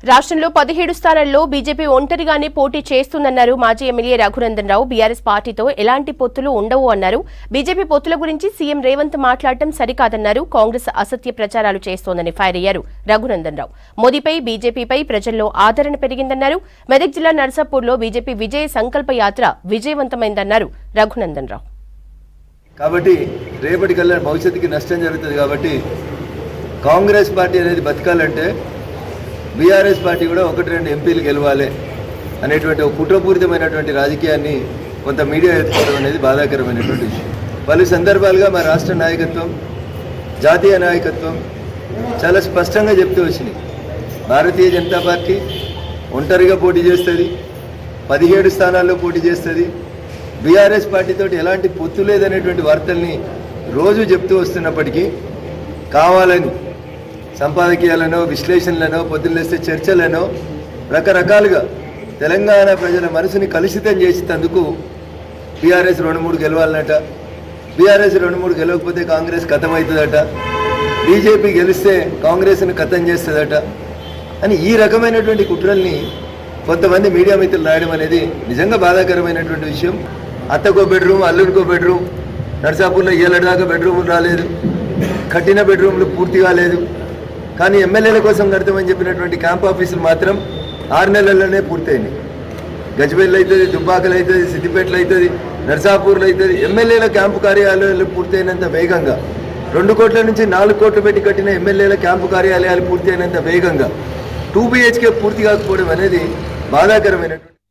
రాష్ట్రంలో 17 స్థానాల్లో బీజేపీ ఒంటరిగానే పోటీ చేస్తుందన్నారు మాజీ ఎమ్మెల్యే రఘునందన్ రావు. బీఆర్ఎస్ పార్టీతో ఎలాంటి పొత్తులు ఉండవు అన్నారు. బీజేపీ పొత్తుల గురించి సీఎం రేవంత్ మాట్లాడటం సరికాదన్నారు. కాంగ్రెస్ అసత్య ప్రచారాలు చేస్తోందని ఫైర్ అయ్యారు రఘునందన్ రావు. మోదీపై బీజేపీపై ప్రజల్లో ఆదరణ పెరిగిందన్నారు. మెదక్ జిల్లా నర్సాపూర్లో బీజేపీ విజయ సంకల్ప యాత్ర విజయవంతమైందన్నారు రఘునందన్ రావు. కాబట్టి రేపటి కల్లా భవిష్యత్తుకి నష్టం జరుగుతుంది. కాబట్టి కాంగ్రెస్ పార్టీ అనేది బతకాలంటే బీఆర్ఎస్ పార్టీ కూడా 1-2 ఎంపీలు గెలవాలి అనేటువంటి ఒక కుట్రపూరితమైనటువంటి రాజకీయాన్ని కొంత మీడియా ఎత్తుకోవడం అనేది బాధాకరమైనటువంటి విషయం. పలు సందర్భాలుగా మా రాష్ట్ర నాయకత్వం, జాతీయ నాయకత్వం చాలా స్పష్టంగా చెప్తూ వచ్చినాయి. భారతీయ జనతా పార్టీ ఒంటరిగా పోటీ చేస్తుంది, 17 స్థానాల్లో పోటీ చేస్తుంది. బీఆర్ఎస్ పార్టీతో ఎలాంటి పొత్తు లేదనేటువంటి వార్తల్ని రోజు చెప్తూ వస్తున్నప్పటికీ కావాలని సంపాదకీయాలనో విశ్లేషణలనో పొద్దున్నేస్తే చర్చలనో రకరకాలుగా తెలంగాణ ప్రజల మనసుని కలుషితం చేసేందుకు బీఆర్ఎస్ 2-3 గెలవాలన్నట, బీఆర్ఎస్ 2-3 గెలవకపోతే కాంగ్రెస్ ఖతమవుతుందట, బీజేపీ గెలిస్తే కాంగ్రెస్ని ఖతం చేస్తుందట అని ఈ రకమైనటువంటి కుట్రల్ని కొంతమంది మీడియా మిత్రులు రాయడం అనేది నిజంగా బాధాకరమైనటువంటి విషయం. అత్తకో బెడ్రూమ్, అల్లుడికో బెడ్రూమ్, నర్సాపూర్లో ఏళ్ళదాకా బెడ్రూములు రాలేదు, కట్టిన బెడ్రూమ్లు పూర్తి కాలేదు. కానీ ఎమ్మెల్యేల కోసం కడతామని చెప్పినటువంటి క్యాంప్ ఆఫీసులు మాత్రం 6 నెలల్లోనే పూర్తయినాయి. గజ్వేల్ అవుతుంది, దుబ్బాకలు అవుతుంది, సిద్దిపేటలు అవుతుంది, నర్సాపూర్లో అవుతుంది. ఎమ్మెల్యేల క్యాంపు కార్యాలయాలు పూర్తయినంత వేగంగా 2 కోట్ల నుంచి 4 కోట్లు పెట్టి కట్టిన ఎమ్మెల్యేల క్యాంపు కార్యాలయాలు పూర్తి అయినంత వేగంగా 2 BHK పూర్తి కాకపోవడం అనేది బాధాకరమైనటువంటి